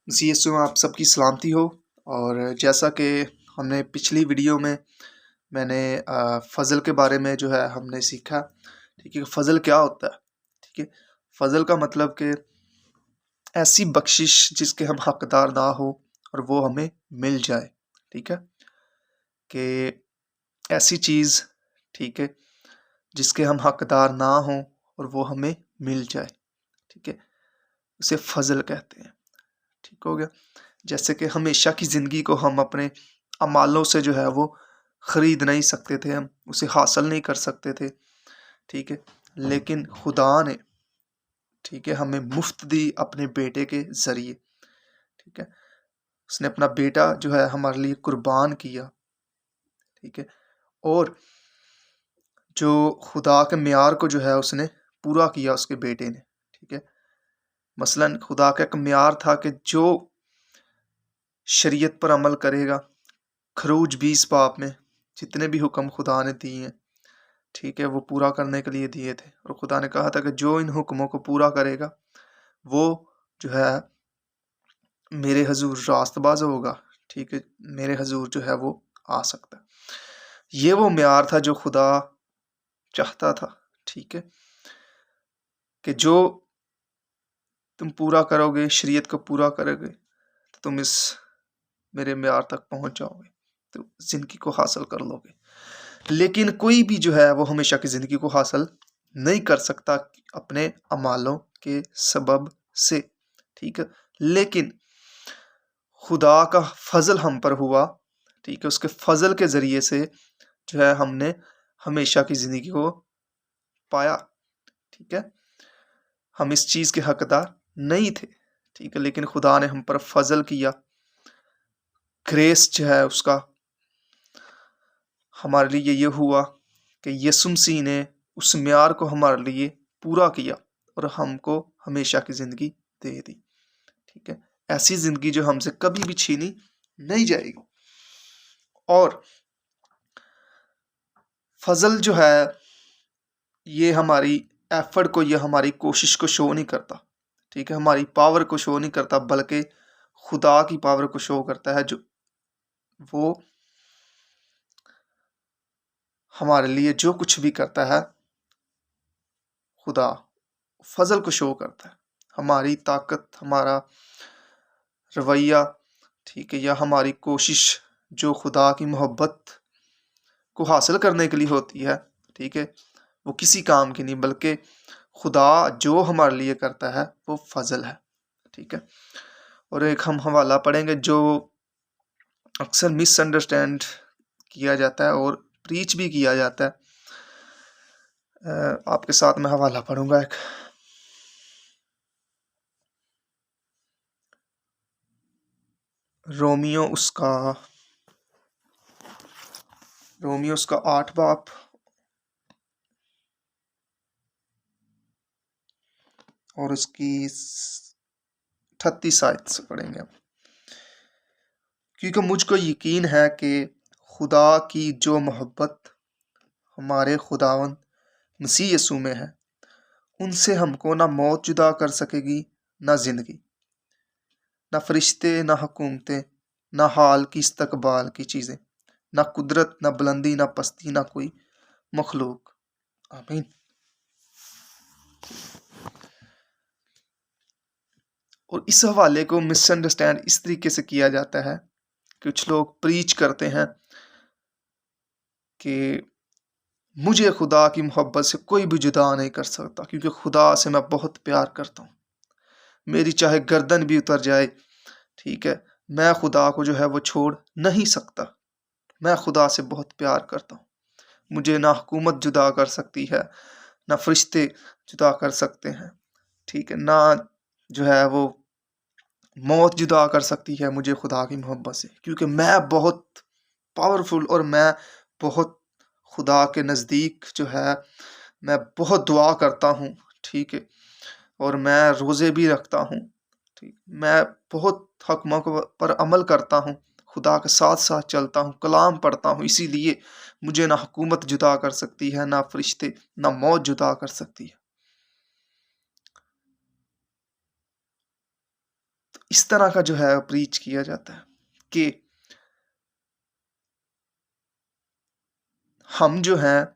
जी यीशु में आप सबकी सलामती हो। और जैसा कि हमने पिछली वीडियो में मैंने फ़ज़ल के बारे में जो है हमने सीखा, ठीक है? फ़ज़ल क्या होता है, ठीक है? फ़ज़ल का मतलब कि ऐसी बख्शिश जिसके हम हकदार ना हो और वो हमें मिल जाए, ठीक है? कि ऐसी चीज़, ठीक है, जिसके हम हकदार ना हों और वो हमें मिल जाए, ठीक है? उसे फ़ज़ल कहते हैं, ठीक हो गया? जैसे कि हमेशा की ज़िंदगी को हम अपने अमालों से जो है वो खरीद नहीं सकते थे, हम उसे हासिल नहीं कर सकते थे, ठीक है? लेकिन खुदा ने, ठीक है, हमें मुफ्त दी अपने बेटे के ज़रिए, ठीक है? उसने अपना बेटा जो है हमारे लिए कुर्बान किया, ठीक है? और जो खुदा के म्यार को जो है उसने पूरा किया उसके बेटे ने, ठीक है? मसलन खुदा का एक म्यार था कि जो शरीयत पर अमल करेगा, खरूज 20 बाब में जितने भी हुक्म खुदा ने दिए हैं, ठीक है, वो पूरा करने के लिए दिए थे। और खुदा ने कहा था कि जो इन हुक्मों को पूरा करेगा, वो जो है मेरे हजूर रास्तबाज होगा, ठीक है, मेरे हजूर जो है वो आ सकता है। ये वो म्यार था जो खुदा चाहता था, ठीक है, कि जो तुम पूरा करोगे, शरीयत को पूरा करोगे, तो तुम इस मेरे म्यार तक पहुंच जाओगे, तो जिंदगी को हासिल कर लोगे। लेकिन कोई भी जो है वो हमेशा की ज़िंदगी को हासिल नहीं कर सकता अपने अमालों के सबब से, ठीक है? लेकिन खुदा का फ़ज़ल हम पर हुआ, ठीक है? उसके फ़ज़ल के ज़रिए से जो है हमने हमेशा की ज़िंदगी को पाया, ठीक है? हम इस चीज़ के हकदार नहीं थे, ठीक है? लेकिन खुदा ने हम पर फ़ज़ल किया, ग्रेस जो है उसका हमारे लिए ये हुआ कि यीशु मसीह ने उस म्यार को हमारे लिए पूरा किया और हमको हमेशा की ज़िंदगी दे दी, ठीक है? ऐसी ज़िंदगी जो हमसे कभी भी छीनी नहीं जाएगी। और फ़ज़ल जो है, ये हमारी एफ़र्ट को, ये हमारी कोशिश को शो नहीं करता, ठीक है? हमारी पावर को शो नहीं करता, बल्कि खुदा की पावर को शो करता है, जो वो हमारे लिए जो कुछ भी करता है, खुदा फ़ज़ल को शो करता है। हमारी ताकत, हमारा रवैया, ठीक है, या हमारी कोशिश जो खुदा की मोहब्बत को हासिल करने के लिए होती है, ठीक है, वो किसी काम की नहीं, बल्कि खुदा जो हमारे लिए करता है वो फ़ज़ल है, ठीक है? और एक हम हवाला पढ़ेंगे जो अक्सर मिसअंडरस्टैंड किया जाता है और प्रीच भी किया जाता है। आपके साथ मैं हवाला पढ़ूंगा एक। रोमियो उसका रोमियो उसका 8 बाब और उसकी 38 आयत से पढ़ेंगे हम। क्योंकि मुझको यकीन है कि खुदा की जो मोहब्बत हमारे खुदावंद मसीह यीशु में है, उनसे हमको ना मौत जुदा कर सकेगी, ना जिंदगी, ना फरिश्ते, ना हुकूमतें, ना हाल की इस्तकबाल की चीज़ें, ना कुदरत, ना बुलंदी, ना पस्ती, ना कोई मखलूक। आमीन। और इस हवाले को मिसअंडरस्टैंड इस तरीके से किया जाता है, कुछ लोग प्रीच करते हैं कि मुझे खुदा की मोहब्बत से कोई भी जुदा नहीं कर सकता, क्योंकि खुदा से मैं बहुत प्यार करता हूँ। मेरी चाहे गर्दन भी उतर जाए, ठीक है, मैं खुदा को जो है वो छोड़ नहीं सकता। मैं खुदा से बहुत प्यार करता हूँ। मुझे ना हुकूमत जुदा कर सकती है, ना फरिश्ते जुदा कर सकते हैं, ठीक है, ना जो है वो मौत जुदा कर सकती है मुझे खुदा की मोहब्बत से, क्योंकि मैं बहुत पावरफुल और मैं बहुत खुदा के नज़दीक जो है मैं बहुत दुआ करता हूँ, ठीक है, और मैं रोज़े भी रखता हूँ, ठीक, मैं बहुत हुक्मों पर अमल करता हूँ, खुदा के साथ साथ चलता हूँ, कलाम पढ़ता हूँ, इसीलिए मुझे ना हुकूमत जुदा कर सकती है, ना फरिश्ते, ना मौत जुदा कर सकती है। इस तरह का जो है प्रीच किया जाता है कि हम जो हैं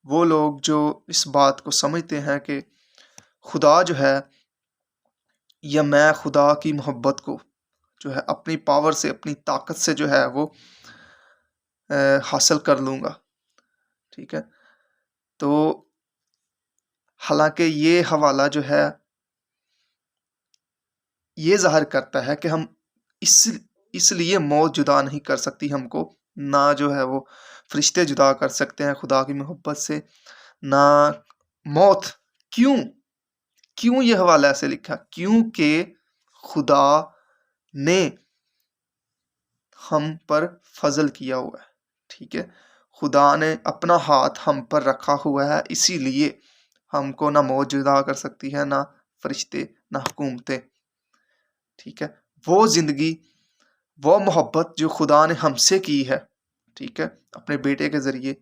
वो लोग जो इस बात को समझते हैं कि खुदा जो है, या मैं खुदा की मोहब्बत को जो है अपनी पावर से, अपनी ताकत से जो है वो हासिल कर लूँगा, ठीक है? तो हालाँकि ये हवाला जो है, ये ज़ाहिर करता है कि हम इस इसलिए मौत जुदा नहीं कर सकती हमको, ना जो है वो फ़रिश्ते जुदा कर सकते हैं खुदा की मोहब्बत से, ना मौत। क्यों? क्यों ये हवाला ऐसे लिखा? क्योंकि खुदा ने हम पर फ़ज़ल किया हुआ है, ठीक है? खुदा ने अपना हाथ हम पर रखा हुआ है, इसीलिए हमको ना मौत जुदा कर सकती है, ना फ़रिश्ते, ना हुकूमतें, ठीक है? वो ज़िंदगी, वो मोहब्बत जो खुदा ने हमसे की है, ठीक है? अपने बेटे के ज़रिए,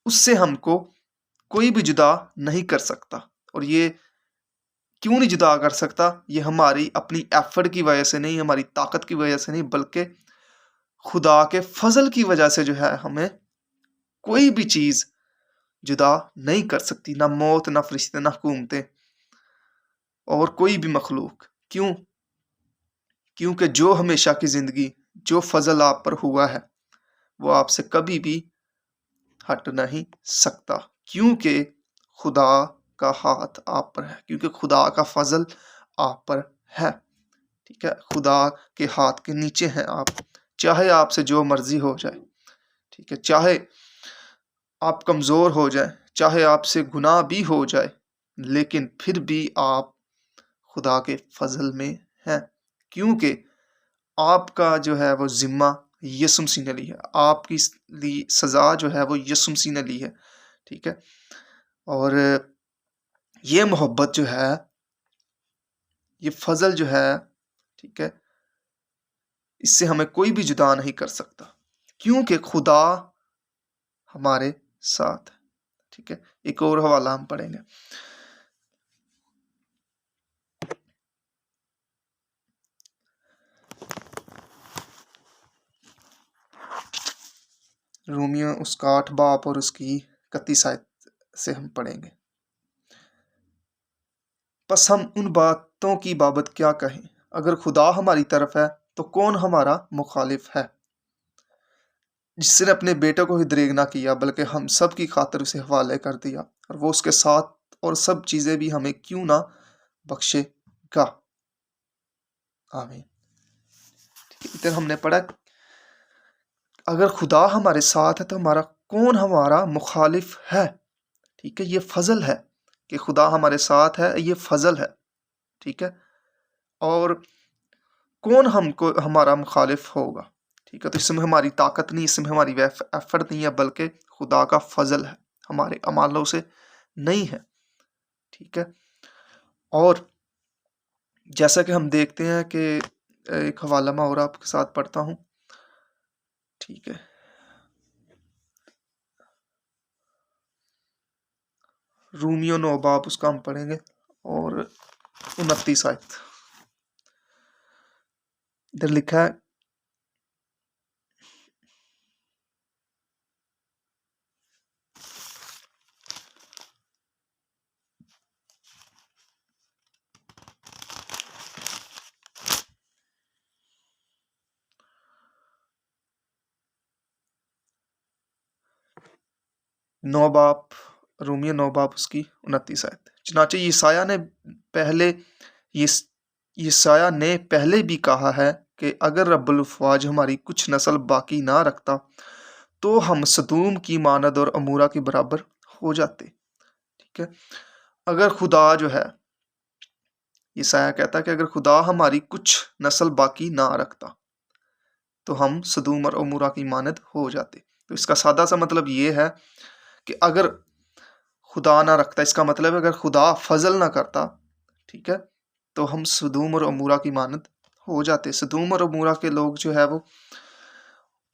उससे हमको कोई भी जुदा नहीं कर सकता। और ये क्यों नहीं जुदा कर सकता? ये हमारी अपनी एफ़र्ट की वजह से नहीं, हमारी ताकत की वजह से नहीं, बल्कि खुदा के फ़ज़ल की वजह से जो है हमें कोई भी चीज़ जुदा नहीं कर सकती, ना मौत, ना फ़रिश्ते, ना हुकूमतें और कोई भी मखलूक। क्यों? क्योंकि जो हमेशा की ज़िंदगी, जो फ़ज़ल आप पर हुआ है, वो आपसे कभी भी हट नहीं सकता, क्योंकि खुदा का हाथ आप पर है, क्योंकि खुदा का फ़ज़ल आप पर है, ठीक है? खुदा के हाथ के नीचे हैं आप, चाहे आपसे जो मर्ज़ी हो जाए, ठीक है? चाहे आप कमज़ोर हो जाएँ, चाहे आपसे गुनाह भी हो जाए, लेकिन फिर भी आप खुदा के फ़ज़ल में हैं, क्योंकि आपका जो है वो ज़िम्मा यीशु मसीह ने ली है। आपकी ली सज़ा जो है वो यीशु मसीह ने ली है, ठीक है? और ये मोहब्बत जो है, ये फ़ज़ल जो है, ठीक है? इससे हमें कोई भी जुदा नहीं कर सकता, क्योंकि खुदा हमारे साथ है, ठीक है? एक और हवाला हम पढ़ेंगे। रोमियो उसका 8 बाब और उसकी 31 आयत से हम पढ़ेंगे। बस हम उन बातों की बाबत क्या कहें? अगर खुदा हमारी तरफ है, तो कौन हमारा मुखालिफ है? जिसने अपने बेटे को ही दरेग ना किया, बल्कि हम सब की खातिर उसे हवाले कर दिया, और वो उसके साथ और सब चीज़ें भी हमें क्यों ना बख्शेगा। आमीन। ठीक है, इधर हमने पढ़ा, अगर खुदा हमारे साथ है तो हमारा कौन हमारा मुखालिफ है? ठीक है, ये फजल है कि खुदा हमारे साथ है, ये फजल है, ठीक है? और कौन हमको हमारा मुखालिफ होगा? ठीक है, तो इसमें हमारी ताकत नहीं, इसमें हमारी एफर्ट नहीं है, बल्कि खुदा का फजल है, हमारे अमालों से नहीं है, ठीक है? और जैसा कि हम देखते हैं कि एक हवाला मैं और आपके साथ पढ़ता हूँ, ठीक है? रोमियो 9 बाब उसका हम पढ़ेंगे और 29 आयत। इधर लिखा है, नौ बाप, रोमियो 9 बाप उसकी 29 आयत। चुनाचे यसाया ने पहले भी कहा है कि अगर रब्बुल अफ़वाज हमारी कुछ नस्ल बाकी ना रखता, तो हम सदूम की मानद और अमूरा के बराबर हो जाते, ठीक है? अगर खुदा जो है, यसाया कहता है कि अगर खुदा हमारी कुछ नस्ल बाकी ना रखता, तो हम सदूम और अमूरा की मानद हो जाते। तो इसका सादा सा मतलब ये है कि अगर खुदा ना रखता, इसका मतलब है अगर खुदा फजल ना करता, ठीक है, तो हम सदूम और अमूरा की मानद हो जाते। सदूम और अमूरा के लोग जो है वो,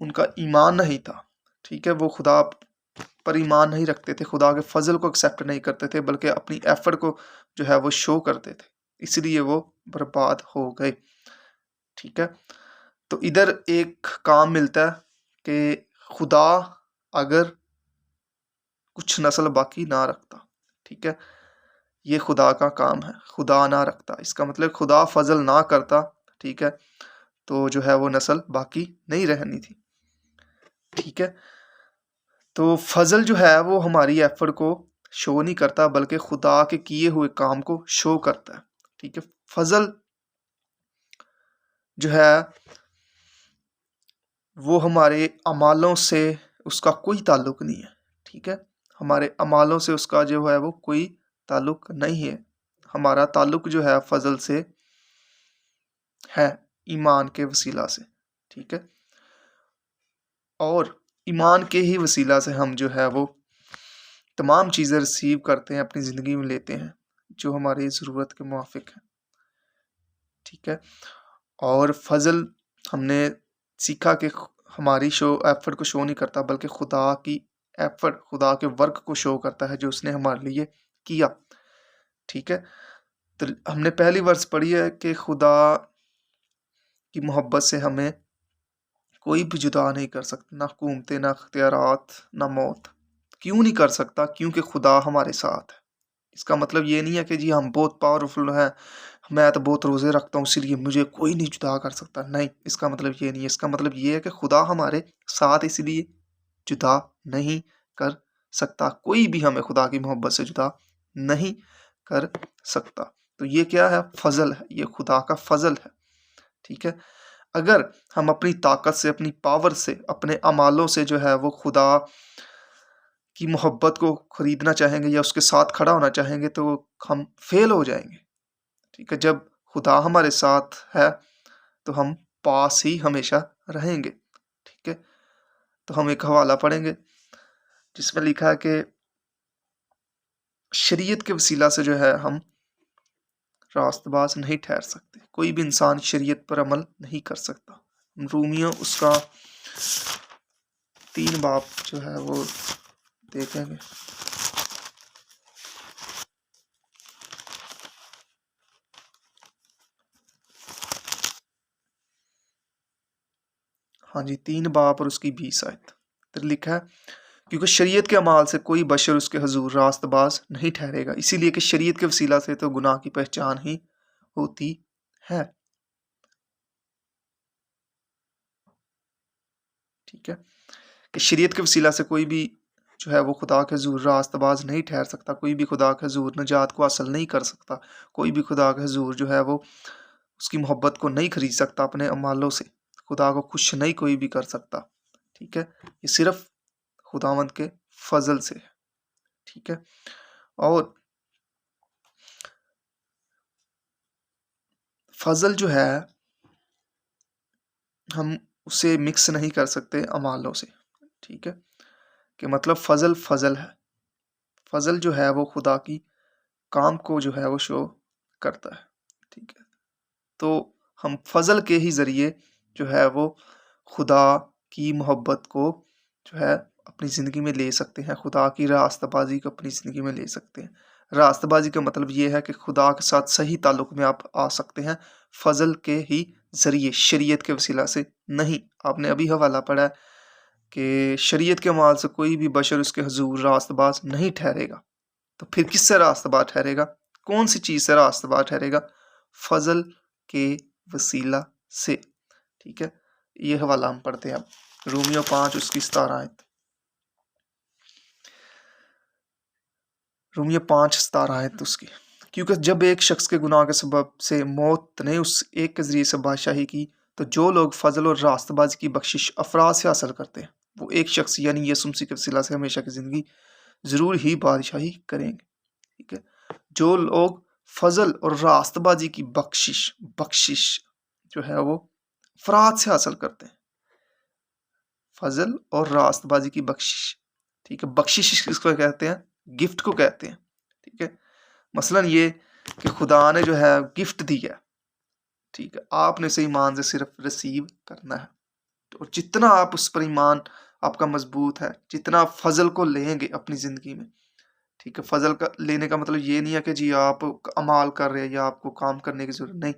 उनका ईमान नहीं था, ठीक है? वो खुदा पर ईमान नहीं रखते थे, खुदा के फजल को एक्सेप्ट नहीं करते थे, बल्कि अपनी एफर्ट को जो है वो शो करते थे। इसलिए वो बर्बाद हो गए। ठीक है, तो इधर एक काम मिलता है कि खुदा अगर कुछ नस्ल बाकी ना रखता, ठीक है, ये खुदा का काम है, खुदा ना रखता, इसका मतलब खुदा फजल ना करता, ठीक है, तो जो है वो नस्ल बाकी नहीं रहनी थी। ठीक है, तो फजल जो है वो हमारी एफर्ट को शो नहीं करता, बल्कि खुदा के किए हुए काम को शो करता है। ठीक है, फजल जो है वो हमारे अमालों से उसका कोई ताल्लुक नहीं है। ठीक है, हमारे अमालों से उसका जो है वो कोई ताल्लुक नहीं है। हमारा ताल्लुक जो है फजल से है, ईमान के वसीला से। ठीक है, और ईमान के ही वसीला से हम जो है वो तमाम चीज़ें रिसीव करते हैं, अपनी ज़िंदगी में लेते हैं, जो हमारी ज़रूरत के मुआफ़िक है। ठीक है, और फजल हमने सीखा कि हमारी एफर्ट को शो नहीं करता, बल्कि खुदा की एफर्ट, खुदा के वर्क को शो करता है जो उसने हमारे लिए किया। ठीक है, तो हमने पहली वर्स पढ़ी है कि खुदा की मोहब्बत से हमें कोई भी जुदा नहीं कर सकता, ना हुकूमतें, ना इख्तियारात, ना मौत। क्यों नहीं कर सकता? क्योंकि खुदा हमारे साथ है। इसका मतलब ये नहीं है कि जी हम बहुत पावरफुल हैं, मैं तो बहुत रोज़े रखता हूँ इसलिए मुझे कोई नहीं जुदा कर सकता। नहीं, इसका मतलब ये नहीं है। इसका मतलब ये है कि खुदा हमारे साथ इसलिए जुदा नहीं कर सकता। कोई भी हमें खुदा की मोहब्बत से जुदा नहीं कर सकता। तो ये क्या है? फ़ज़ल है, ये खुदा का फ़ज़ल है। ठीक है? अगर हम अपनी ताकत से, अपनी पावर से, अपने अमालों से जो है वो खुदा की मोहब्बत को खरीदना चाहेंगे या उसके साथ खड़ा होना चाहेंगे, तो हम फेल हो जाएँगे। ठीक है? जब खुदा हमारे साथ है, तो हम पास ही हमेशा रहेंगे। ठीक है? तो हम एक हवाला पढ़ेंगे, जिसमें लिखा है कि शरीयत के वसीला से जो है हम रास्तबाज़ नहीं ठहर सकते। कोई भी इंसान शरीयत पर अमल नहीं कर सकता। रूमियों उसका 3 बाब जो है वो देखेंगे। हाँ जी, 3 बाब और उसकी 20 आयत। तो लिखा है, क्योंकि शरीयत के अमाल से कोई बशर उसके हजूर रास्तबाज नहीं ठहरेगा, इसीलिए कि शरीयत के वसीला से तो गुनाह की पहचान ही होती है। ठीक है, कि शरीयत के वसीला से कोई भी जो है वो खुदा के हजूर रास्तबाज नहीं ठहर सकता, कोई भी खुदा के हजूर नजात को हासिल नहीं कर सकता, कोई भी खुदा के हजूर जो है वो उसकी मोहब्बत को नहीं खरीद सकता अपने अमालों से, खुदा को खुश नहीं कोई भी कर सकता। ठीक है, ये सिर्फ खुदावंद के फजल से है। ठीक है, और फजल जो है हम उसे मिक्स नहीं कर सकते अमालों से। ठीक है, कि मतलब फजल फजल है, फजल जो है वो खुदा की काम को जो है वो शो करता है। ठीक है, तो हम फजल के ही ज़रिए जो है वो खुदा की मोहब्बत को जो है अपनी ज़िंदगी में ले सकते हैं, खुदा की रास्तबाजी को अपनी ज़िंदगी में ले सकते हैं। रास्तबाजी का मतलब ये है कि खुदा के साथ सही ताल्लुक़ में आप आ सकते हैं, फजल के ही ज़रिए, शरीयत के वसीला से नहीं। आपने अभी हवाला पढ़ा है कि शरीयत के अमाल से कोई भी बशर उसके हुज़ूर रास्तबाज नहीं ठहरेगा। तो फिर किससे रास्तबाज ठहरेगा? कौन सी चीज़ से रास्तबाज ठहरेगा? फजल के वसीला से। ठीक है, ये हवाला हम पढ़ते हैं अब। रोमियो 5 उसकी 17 आयत। रोमियो 5 17 आयत उसकी। क्योंकि जब एक शख्स के गुनाह के सबब से मौत ने उस एक के ज़रिए से बादशाही की, तो जो लोग फजल और रास्तबाजी की बख्शिश अफराद से हासिल करते हैं, वो एक शख्स यानी यीशु मसीह के वसीला से हमेशा की ज़िंदगी ज़रूर ही बादशाही करेंगे। ठीक है, जो लोग फजल और रास्तबाजी की बख्शिश बख्शिश जो है वो अफराद से हासिल करते हैं, फजल और रास्तबाजी की बख्शिश। ठीक है, बख्शिश किसको कहते हैं? गिफ्ट को कहते हैं। ठीक है, मसलन ये कि खुदा ने जो है गिफ्ट दिया, ठीक है, आपने उसे ईमान से सिर्फ रिसीव करना है। तो जितना आप उस पर ईमान आपका मजबूत है, जितना आप फजल को लेंगे अपनी ज़िंदगी में, ठीक है, फजल का लेने का मतलब ये नहीं है कि जी आप अमाल कर रहे हैं या आपको काम करने की जरूरत नहीं,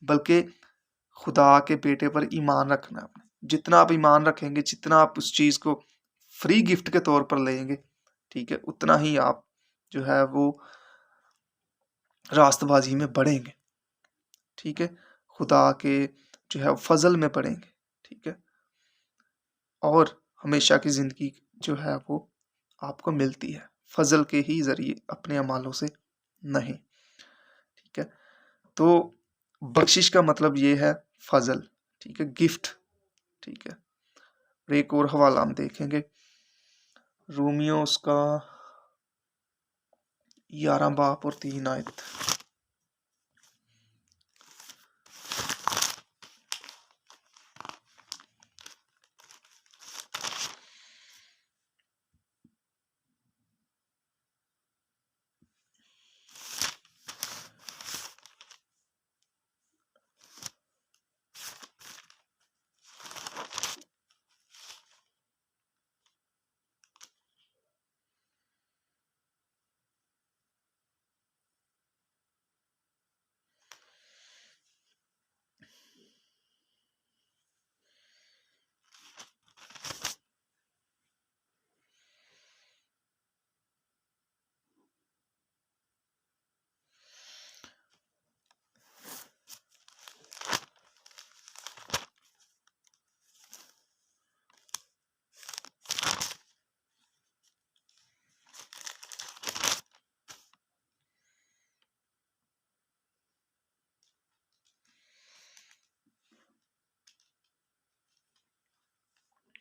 बल्कि खुदा के बेटे पर ईमान रखना है आपने। जितना आप ईमान रखेंगे, जितना आप उस चीज को फ्री गिफ्ट के तौर पर लेंगे, ठीक है, उतना ही आप जो है वो रास्तबाजी में बढ़ेंगे। ठीक है, खुदा के जो है फजल में बढ़ेंगे। ठीक है, और हमेशा की जिंदगी जो है वो आपको मिलती है फजल के ही जरिए, अपने अमालों से नहीं। ठीक है, तो बख्शिश का मतलब ये है फजल। ठीक है, गिफ्ट। ठीक है, और एक और हवाला हम देखेंगे, रोमियो उसका 11 बाप और 3 आयत।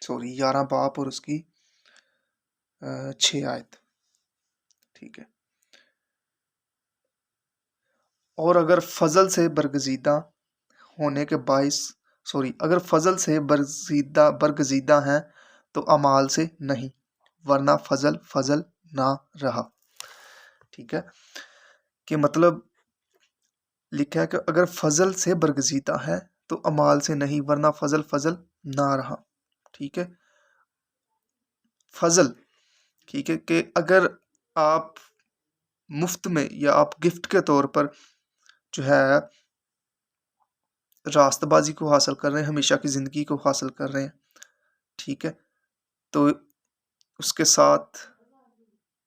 सॉरी, 11 बाप और उसकी 6 आयत। ठीक है, और अगर फजल से बरगजीदा होने के बाइस, सॉरी, अगर फजल से बरगजीदा हैं तो अमाल से नहीं, वरना फजल फजल ना रहा। ठीक है, कि मतलब लिखा है कि अगर फजल से बरगजीदा है तो अमाल से नहीं, वरना फजल फजल ना रहा। ठीक है, फजल। ठीक है, कि अगर आप मुफ्त में या आप गिफ्ट के तौर पर जो है रास्तबाजी को हासिल कर रहे हैं, हमेशा की ज़िंदगी को हासिल कर रहे हैं, ठीक है, तो उसके साथ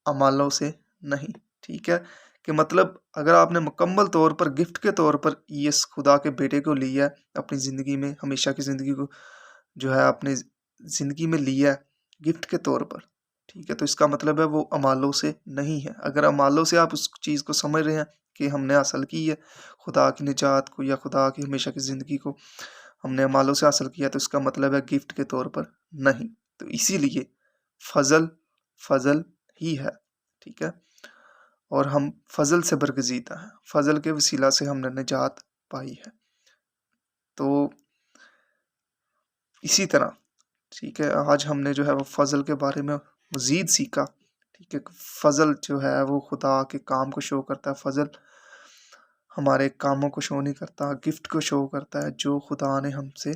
अमालों से नहीं। ठीक है, कि मतलब अगर आपने मुकम्मल तौर पर गिफ्ट के तौर पर ये खुदा के बेटे को लिया है अपनी ज़िंदगी में, हमेशा की ज़िंदगी को जो है अपने ज़िंदगी में लिया है गिफ्ट के तौर पर, ठीक है, तो इसका मतलब है वो अमालों से नहीं है। अगर अमालों से आप उस चीज़ को समझ रहे हैं कि हमने हासिल की है खुदा की निजात को या खुदा की हमेशा की ज़िंदगी को हमने अमालों से हासिल किया, तो इसका मतलब है गिफ्ट के तौर पर नहीं। तो इसीलिए फजल फजल ही है। ठीक है, और हम फजल से बरगजीदा हैं, फजल के वसीला से हमने निजात पाई है। तो इसी तरह, ठीक है, आज हमने जो है वो फजल के बारे में मज़ीद सीखा। ठीक है, फजल जो है वो खुदा के काम को शो करता है, फजल हमारे कामों को शो नहीं करता, गिफ्ट को शो करता है जो खुदा ने हमसे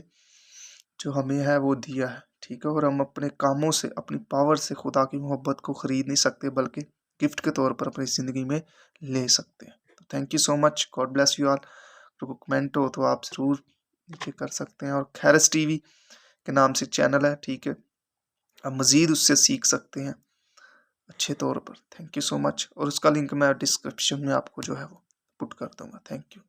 जो हमें है वो दिया है। ठीक है, और हम अपने कामों से, अपनी पावर से खुदा की मोहब्बत को ख़रीद नहीं सकते, बल्कि गिफ्ट के तौर पर अपनी ज़िंदगी में ले सकते हैं। तो thank you so much, God bless you all. तो कमेंट हो तो आप ज़रूर नीचे कर सकते हैं, और खैरस टीवी के नाम से चैनल है, ठीक है, आप मज़ीद उससे सीख सकते हैं अच्छे तौर पर। थैंक यू सो मच, और उसका लिंक मैं डिस्क्रिप्शन में आपको जो है वो पुट कर दूँगा। Thank you.